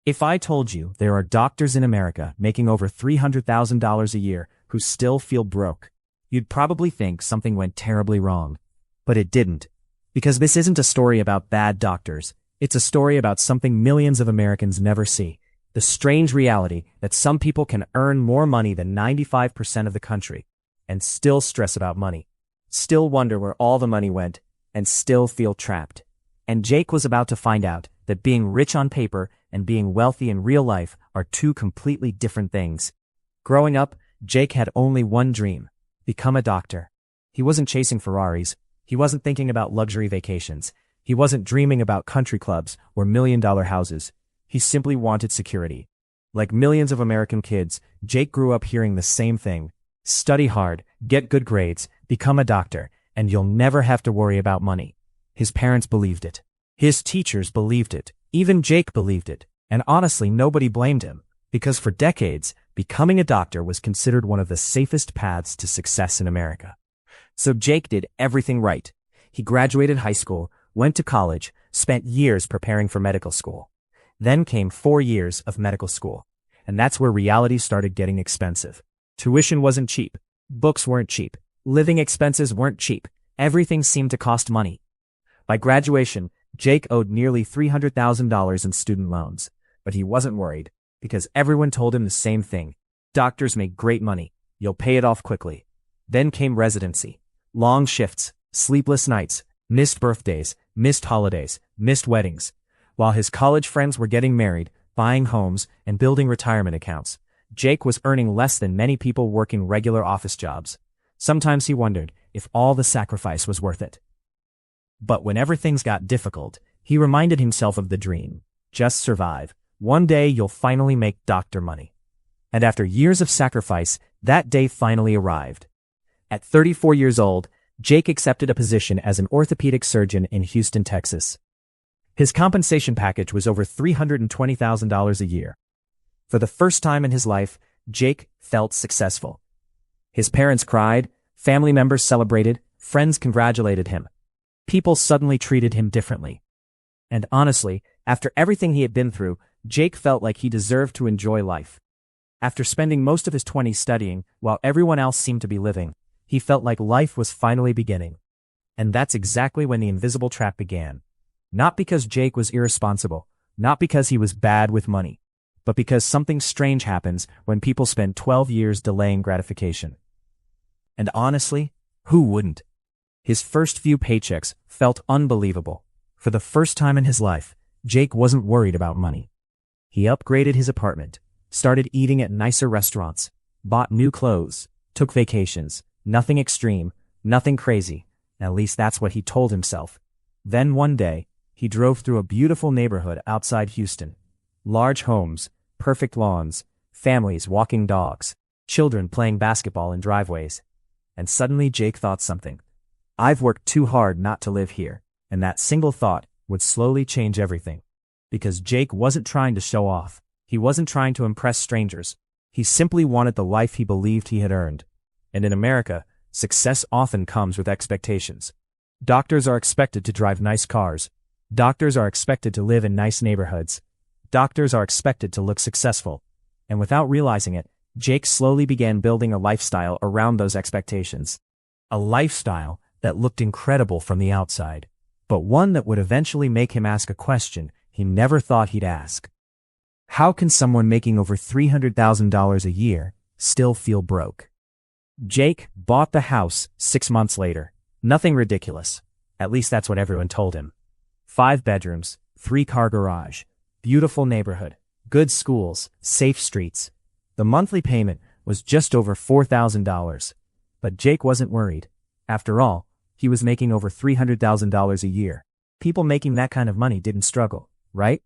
If I told you there are doctors in America making over $300,000 a year who still feel broke, you'd probably think something went terribly wrong. But it didn't. Because this isn't a story about bad doctors. It's a story about something millions of Americans never see. The strange reality that some people can earn more money than 95% of the country and still stress about money, still wonder where all the money went, and still feel trapped. And Jake was about to find out that being rich on paper and being wealthy in real life are two completely different things. Growing up, Jake had only one dream: become a doctor. He wasn't chasing Ferraris. He wasn't thinking about luxury vacations. He wasn't dreaming about country clubs or million-dollar houses. He simply wanted security. Like millions of American kids, Jake grew up hearing the same thing: study hard, get good grades, become a doctor, and you'll never have to worry about money. His parents believed it. His teachers believed it. Even Jake believed it. And honestly, nobody blamed him, because for decades, becoming a doctor was considered one of the safest paths to success in America. So Jake did everything right. He graduated high school, went to college, spent years preparing for medical school. Then came 4 years of medical school. And that's where reality started getting expensive. Tuition wasn't cheap. Books weren't cheap. Living expenses weren't cheap. Everything seemed to cost money. By graduation, Jake owed nearly $300,000 in student loans. But he wasn't worried, because everyone told him the same thing: doctors make great money. You'll pay it off quickly. Then came residency. Long shifts, sleepless nights, missed birthdays, missed holidays, missed weddings. While his college friends were getting married, buying homes, and building retirement accounts, Jake was earning less than many people working regular office jobs. Sometimes he wondered if all the sacrifice was worth it. But whenever things got difficult, he reminded himself of the dream: just survive. One day you'll finally make doctor money. And after years of sacrifice, that day finally arrived. At 34 years old, Jake accepted a position as an orthopedic surgeon in Houston, Texas. His compensation package was over $320,000 a year. For the first time in his life, Jake felt successful. His parents cried, family members celebrated, friends congratulated him. People suddenly treated him differently. And honestly, after everything he had been through, Jake felt like he deserved to enjoy life. After spending most of his 20s studying, while everyone else seemed to be living, he felt like life was finally beginning. And that's exactly when the invisible trap began. Not because Jake was irresponsible, not because he was bad with money, but because something strange happens when people spend 12 years delaying gratification. And honestly, who wouldn't? His first few paychecks felt unbelievable. For the first time in his life, Jake wasn't worried about money. He upgraded his apartment, started eating at nicer restaurants, bought new clothes, took vacations. Nothing extreme, nothing crazy. At least that's what he told himself. Then one day, he drove through a beautiful neighborhood outside Houston. Large homes, perfect lawns, families walking dogs, children playing basketball in driveways. And suddenly Jake thought something. I've worked too hard not to live here. And that single thought would slowly change everything. Because Jake wasn't trying to show off. He wasn't trying to impress strangers. He simply wanted the life he believed he had earned. And in America, success often comes with expectations. Doctors are expected to drive nice cars. Doctors are expected to live in nice neighborhoods. Doctors are expected to look successful. And without realizing it, Jake slowly began building a lifestyle around those expectations. A lifestyle that looked incredible from the outside, but one that would eventually make him ask a question he never thought he'd ask. How can someone making over $300,000 a year still feel broke? Jake bought the house 6 months later. Nothing ridiculous. At least that's what everyone told him. 5 bedrooms, 3-car garage, beautiful neighborhood, good schools, safe streets. The monthly payment was just over $4,000. But Jake wasn't worried. After all, he was making over $300,000 a year. People making that kind of money didn't struggle, right?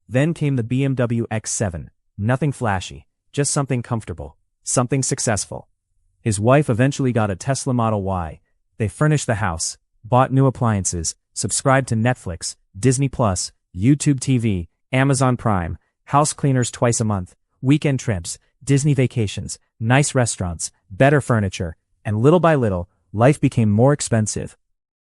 Then came the BMW X7. Nothing flashy, just something comfortable, something successful. His wife eventually got a Tesla Model Y. They furnished the house, bought new appliances, subscribed to Netflix, Disney+, YouTube TV, Amazon Prime, house cleaners twice a month, weekend trips, Disney vacations, nice restaurants, better furniture, and little by little, life became more expensive.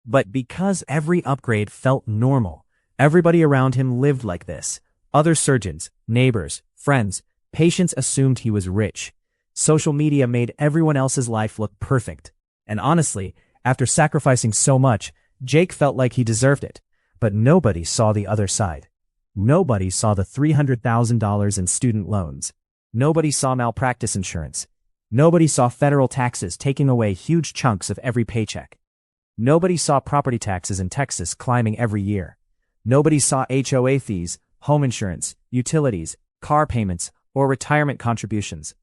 But because every upgrade felt normal, everybody around him lived like this. Other surgeons, neighbors, friends, patients assumed he was rich. Social media made everyone else's life look perfect. And honestly, after sacrificing so much, Jake felt like he deserved it. But nobody saw the other side. Nobody saw the $300,000 in student loans. Nobody saw malpractice insurance. Nobody saw federal taxes taking away huge chunks of every paycheck. Nobody saw property taxes in Texas climbing every year. Nobody saw HOA fees, home insurance, utilities, car payments, or retirement contributions.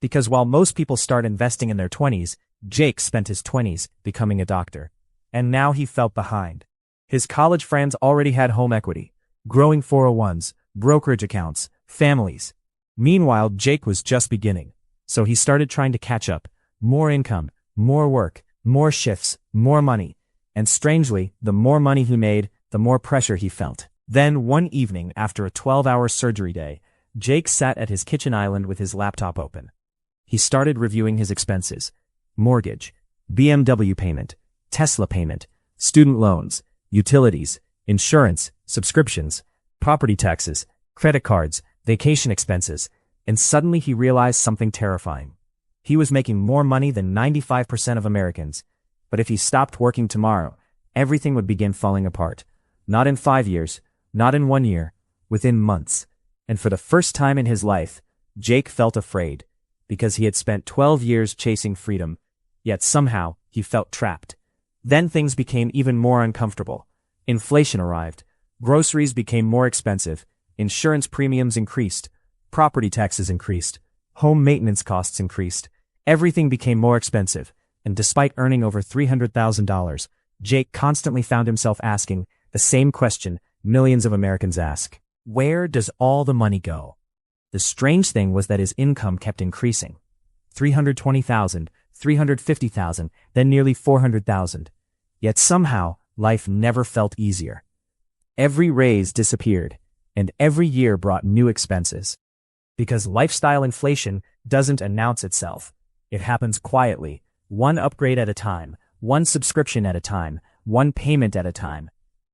Because while most people start investing in their 20s, Jake spent his 20s becoming a doctor. And now he felt behind. His college friends already had home equity, growing 401s, brokerage accounts, families. Meanwhile, Jake was just beginning. So he started trying to catch up. More income, more work, more shifts, more money. And strangely, the more money he made, the more pressure he felt. Then one evening after a 12-hour surgery day, Jake sat at his kitchen island with his laptop open. He started reviewing his expenses. Mortgage, BMW payment, Tesla payment, student loans, utilities, insurance, subscriptions, property taxes, credit cards, vacation expenses, and suddenly he realized something terrifying. He was making more money than 95% of Americans, but if he stopped working tomorrow, everything would begin falling apart. Not in 5 years, not in 1 year, within months. And for the first time in his life, Jake felt afraid, because he had spent 12 years chasing freedom, yet somehow he felt trapped. Then things became even more uncomfortable. Inflation arrived. Groceries became more expensive. Insurance premiums increased. Property taxes increased. Home maintenance costs increased. Everything became more expensive. And despite earning over $300,000, Jake constantly found himself asking the same question millions of Americans ask. Where does all the money go? The strange thing was that his income kept increasing. $320,000, $350,000, then nearly $400,000. Yet somehow, life never felt easier. Every raise disappeared, and every year brought new expenses. Because lifestyle inflation doesn't announce itself. It happens quietly, one upgrade at a time, one subscription at a time, one payment at a time.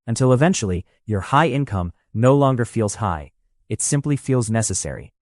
Until eventually, your high income no longer feels high. It simply feels necessary.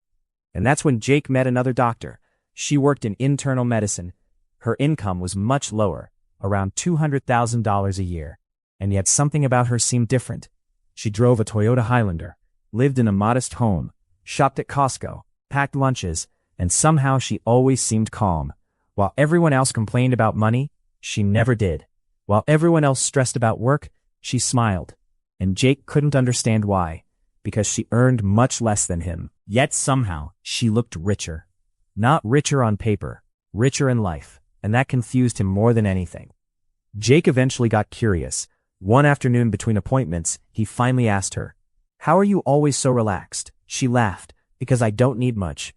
And that's when Jake met another doctor. She worked in internal medicine. Her income was much lower, around $200,000 a year. And yet something about her seemed different. She drove a Toyota Highlander, lived in a modest home, shopped at Costco, packed lunches, and somehow she always seemed calm. While everyone else complained about money, she never did. While everyone else stressed about work, she smiled. And Jake couldn't understand why, because she earned much less than him. Yet somehow, she looked richer. Not richer on paper, richer in life, and that confused him more than anything. Jake eventually got curious. One afternoon between appointments, he finally asked her, "How are you always so relaxed?" She laughed, "Because I don't need much."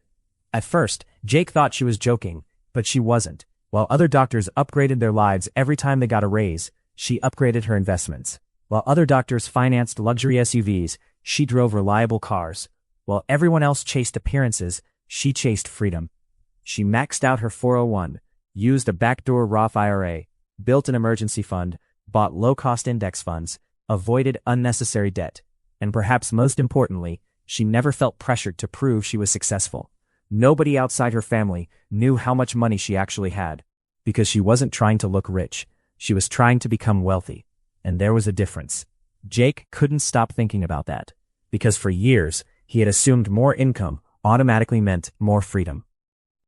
At first, Jake thought she was joking, but she wasn't. While other doctors upgraded their lives every time they got a raise, she upgraded her investments. While other doctors financed luxury SUVs, she drove reliable cars. While everyone else chased appearances, she chased freedom. She maxed out her 401, used a backdoor Roth IRA, built an emergency fund, bought low-cost index funds, avoided unnecessary debt, and perhaps most importantly, she never felt pressured to prove she was successful. Nobody outside her family knew how much money she actually had, because she wasn't trying to look rich. She was trying to become wealthy. And there was a difference. Jake couldn't stop thinking about that, because for years, he had assumed more income automatically meant more freedom.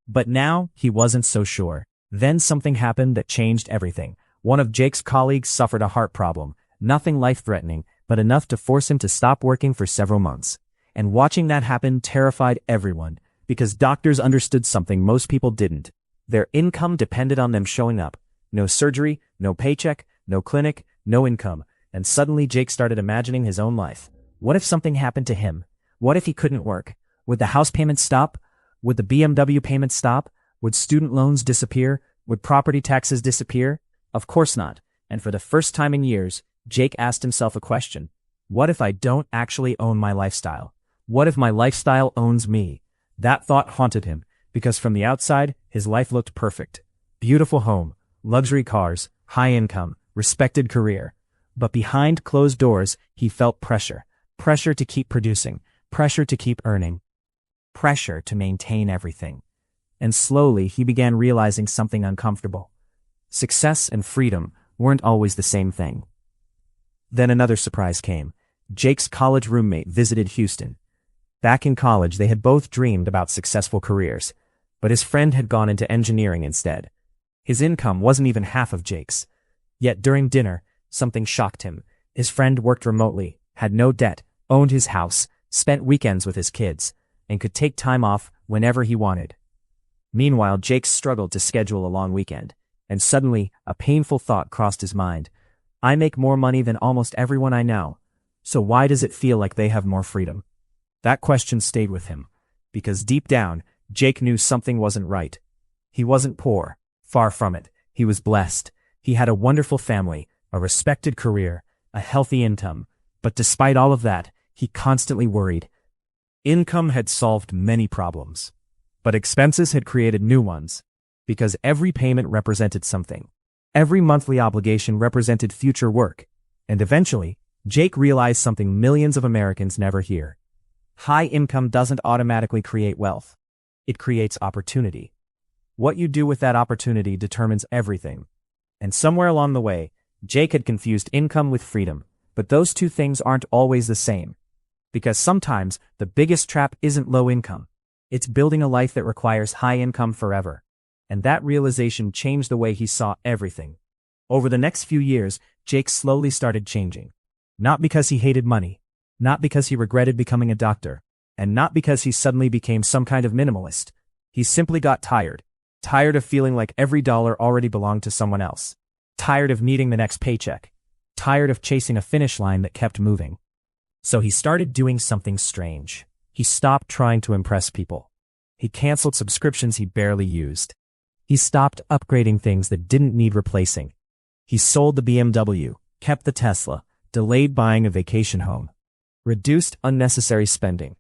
But now, he wasn't so sure. Then something happened that changed everything. One of Jake's colleagues suffered a heart problem, nothing life-threatening, but enough to force him to stop working for several months. And watching that happen terrified everyone, because doctors understood something most people didn't. Their income depended on them showing up. No surgery, no paycheck, no clinic, no income. And suddenly Jake started imagining his own life. What if something happened to him? What if he couldn't work? Would the house payment stop? Would the BMW payment stop? Would student loans disappear? Would property taxes disappear? Of course not. And for the first time in years, Jake asked himself a question. What if I don't actually own my lifestyle? What if my lifestyle owns me? That thought haunted him, because from the outside, his life looked perfect. Beautiful home, luxury cars, high income, respected career. But behind closed doors, he felt pressure. Pressure to keep producing. pressure to keep earning, pressure to maintain everything. And slowly he began realizing something uncomfortable. Success and freedom weren't always the same thing. Then another surprise came. Jake's college roommate visited Houston. Back in college, they had both dreamed about successful careers, but his friend had gone into engineering instead. His income wasn't even half of Jake's. Yet during dinner, something shocked him. His friend worked remotely, had no debt, owned his house, spent weekends with his kids, and could take time off whenever he wanted. Meanwhile, Jake struggled to schedule a long weekend, and suddenly a painful thought crossed his mind. I make more money than almost everyone I know, so why does it feel like they have more freedom? That question stayed with him, because deep down, Jake knew something wasn't right. He wasn't poor, far from it. He was blessed. He had a wonderful family, a respected career, a healthy income, but despite all of that, he constantly worried. Income had solved many problems, but expenses had created new ones, because every payment represented something. Every monthly obligation represented future work, and eventually, Jake realized something millions of Americans never hear. High income doesn't automatically create wealth. It creates opportunity. What you do with that opportunity determines everything. And somewhere along the way, Jake had confused income with freedom, but those two things aren't always the same. Because sometimes, the biggest trap isn't low income. It's building a life that requires high income forever. And that realization changed the way he saw everything. Over the next few years, Jake slowly started changing. Not because he hated money, not because he regretted becoming a doctor, and not because he suddenly became some kind of minimalist. He simply got tired. Tired of feeling like every dollar already belonged to someone else. Tired of needing the next paycheck. Tired of chasing a finish line that kept moving. So he started doing something strange. He stopped trying to impress people. He canceled subscriptions he barely used. He stopped upgrading things that didn't need replacing. He sold the BMW, kept the Tesla, delayed buying a vacation home, reduced unnecessary spending.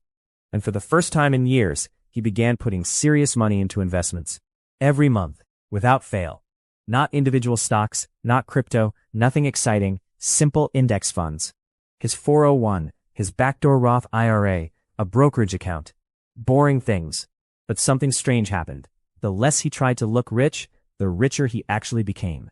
And for the first time in years, he began putting serious money into investments. Every month, without fail. Not individual stocks, not crypto, nothing exciting, simple index funds. His 401, his backdoor Roth IRA, a brokerage account. Boring things. But something strange happened. The less he tried to look rich, the richer he actually became.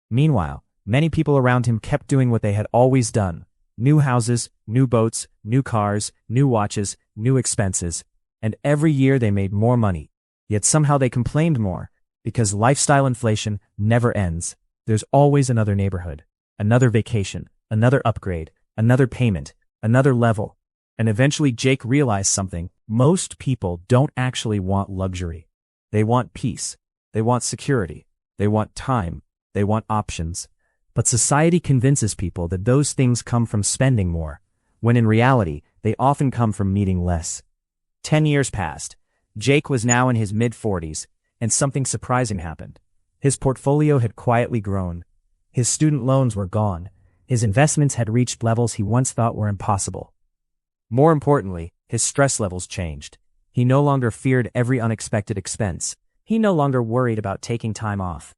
Meanwhile, many people around him kept doing what they had always done. New houses, new boats, new cars, new watches, new expenses. And every year they made more money. Yet somehow they complained more, because lifestyle inflation never ends. There's always another neighborhood, another vacation, another upgrade, another payment, another level. And eventually Jake realized something. Most people don't actually want luxury. They want peace. They want security. They want time. They want options. But society convinces people that those things come from spending more, when in reality, they often come from needing less. 10 years passed. Jake was now in his mid-40s, and something surprising happened. His portfolio had quietly grown. His student loans were gone. His investments had reached levels he once thought were impossible. More importantly, his stress levels changed. He no longer feared every unexpected expense. He no longer worried about taking time off.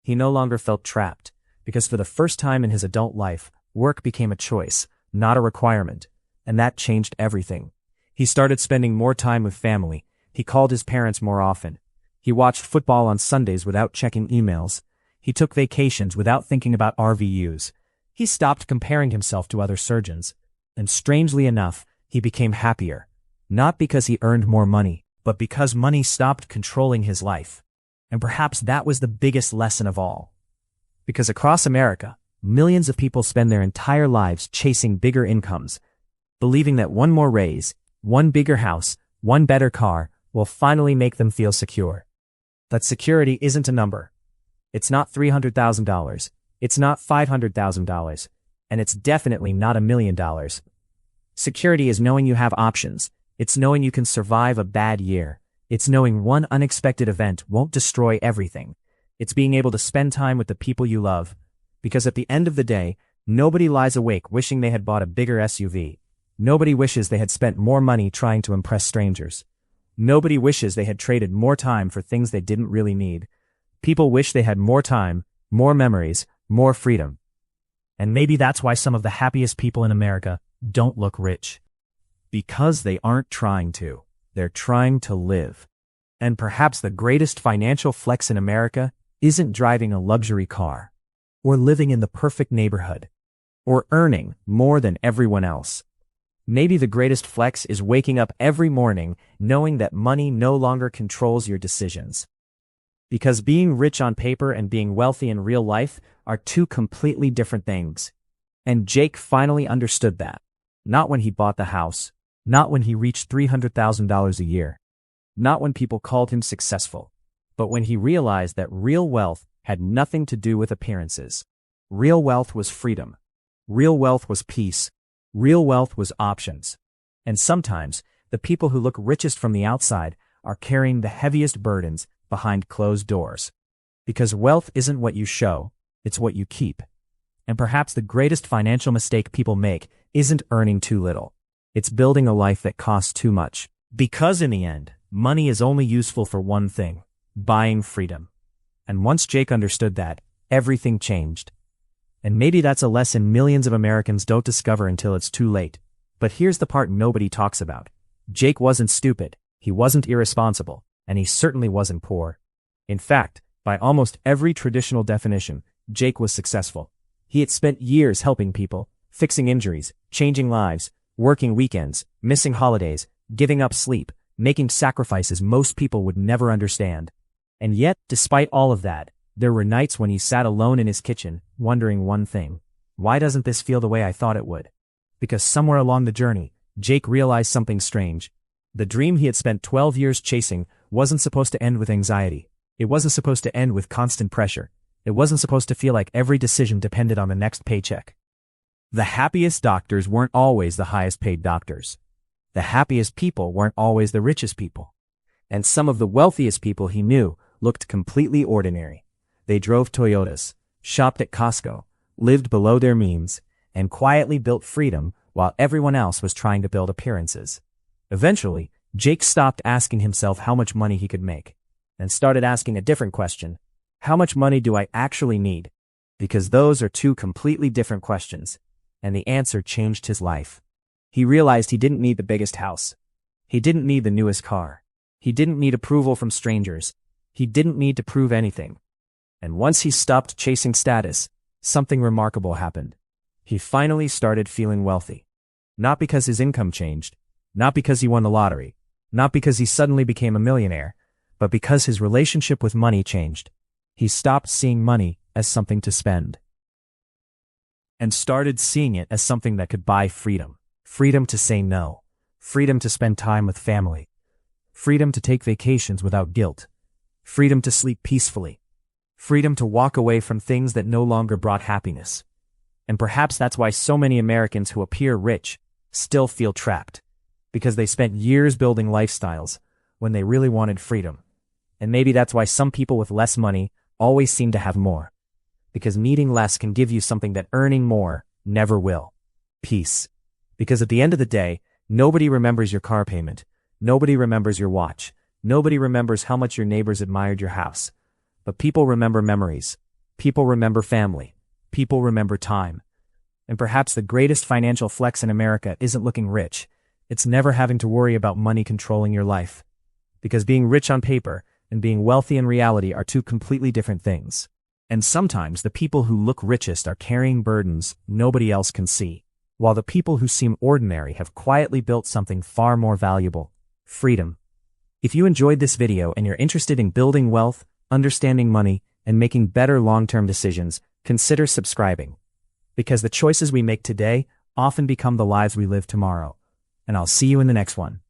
He no longer felt trapped, because for the first time in his adult life, work became a choice, not a requirement, and that changed everything. He started spending more time with family. He called his parents more often. He watched football on Sundays without checking emails. He took vacations without thinking about RVUs. He stopped comparing himself to other surgeons. And strangely enough, he became happier. Not because he earned more money, but because money stopped controlling his life. And perhaps that was the biggest lesson of all. Because across America, millions of people spend their entire lives chasing bigger incomes, believing that one more raise, one bigger house, one better car will finally make them feel secure. But security isn't a number. It's not $300,000. It's not $500,000. And it's definitely not $1 million. Security is knowing you have options. It's knowing you can survive a bad year. It's knowing one unexpected event won't destroy everything. It's being able to spend time with the people you love. Because at the end of the day, nobody lies awake wishing they had bought a bigger SUV. Nobody wishes they had spent more money trying to impress strangers. Nobody wishes they had traded more time for things they didn't really need. People wish they had more time, more memories, more freedom. And maybe that's why some of the happiest people in America don't look rich. Because they aren't trying to. They're trying to live. And perhaps the greatest financial flex in America isn't driving a luxury car, or living in the perfect neighborhood, or earning more than everyone else. Maybe the greatest flex is waking up every morning knowing that money no longer controls your decisions. Because being rich on paper and being wealthy in real life are two completely different things. And Jake finally understood that. Not when he bought the house, not when he reached $300,000 a year, not when people called him successful, but when he realized that real wealth had nothing to do with appearances. Real wealth was freedom. Real wealth was peace. Real wealth was options. And sometimes, the people who look richest from the outside are carrying the heaviest burdens behind closed doors. Because wealth isn't what you show, it's what you keep. And perhaps the greatest financial mistake people make isn't earning too little. It's building a life that costs too much. Because in the end, money is only useful for one thing: buying freedom. And once Jake understood that, everything changed. And maybe that's a lesson millions of Americans don't discover until it's too late. But here's the part nobody talks about. Jake wasn't stupid, he wasn't irresponsible, and he certainly wasn't poor. In fact, by almost every traditional definition, Jake was successful. He had spent years helping people, fixing injuries, changing lives, working weekends, missing holidays, giving up sleep, making sacrifices most people would never understand. And yet, despite all of that, there were nights when he sat alone in his kitchen, wondering one thing: why doesn't this feel the way I thought it would? Because somewhere along the journey, Jake realized something strange. The dream he had spent 12 years chasing wasn't supposed to end with anxiety. It wasn't supposed to end with constant pressure. It wasn't supposed to feel like every decision depended on the next paycheck. The happiest doctors weren't always the highest paid doctors. The happiest people weren't always the richest people. And some of the wealthiest people he knew looked completely ordinary. They drove Toyotas, shopped at Costco, lived below their means, and quietly built freedom while everyone else was trying to build appearances. Eventually, Jake stopped asking himself how much money he could make, and started asking a different question: how much money do I actually need? Because those are two completely different questions, and the answer changed his life. He realized he didn't need the biggest house. He didn't need the newest car. He didn't need approval from strangers. He didn't need to prove anything. And once he stopped chasing status, something remarkable happened. He finally started feeling wealthy. Not because his income changed, not because he won the lottery, not because he suddenly became a millionaire, but because his relationship with money changed. He stopped seeing money as something to spend, and started seeing it as something that could buy freedom. Freedom to say no. Freedom to spend time with family. Freedom to take vacations without guilt. Freedom to sleep peacefully. Freedom to walk away from things that no longer brought happiness. And perhaps that's why so many Americans who appear rich still feel trapped, because they spent years building lifestyles when they really wanted freedom. And maybe that's why some people with less money always seem to have more, because needing less can give you something that earning more never will: peace. Because at the end of the day, nobody remembers your car payment, nobody remembers your watch, nobody remembers how much your neighbors admired your house. But people remember memories. People remember family. People remember time. And perhaps the greatest financial flex in America isn't looking rich. It's never having to worry about money controlling your life. Because being rich on paper and being wealthy in reality are two completely different things. And sometimes the people who look richest are carrying burdens nobody else can see, while the people who seem ordinary have quietly built something far more valuable: freedom. If you enjoyed this video and you're interested in building wealth, understanding money, and making better long-term decisions, consider subscribing. Because the choices we make today often become the lives we live tomorrow. And I'll see you in the next one.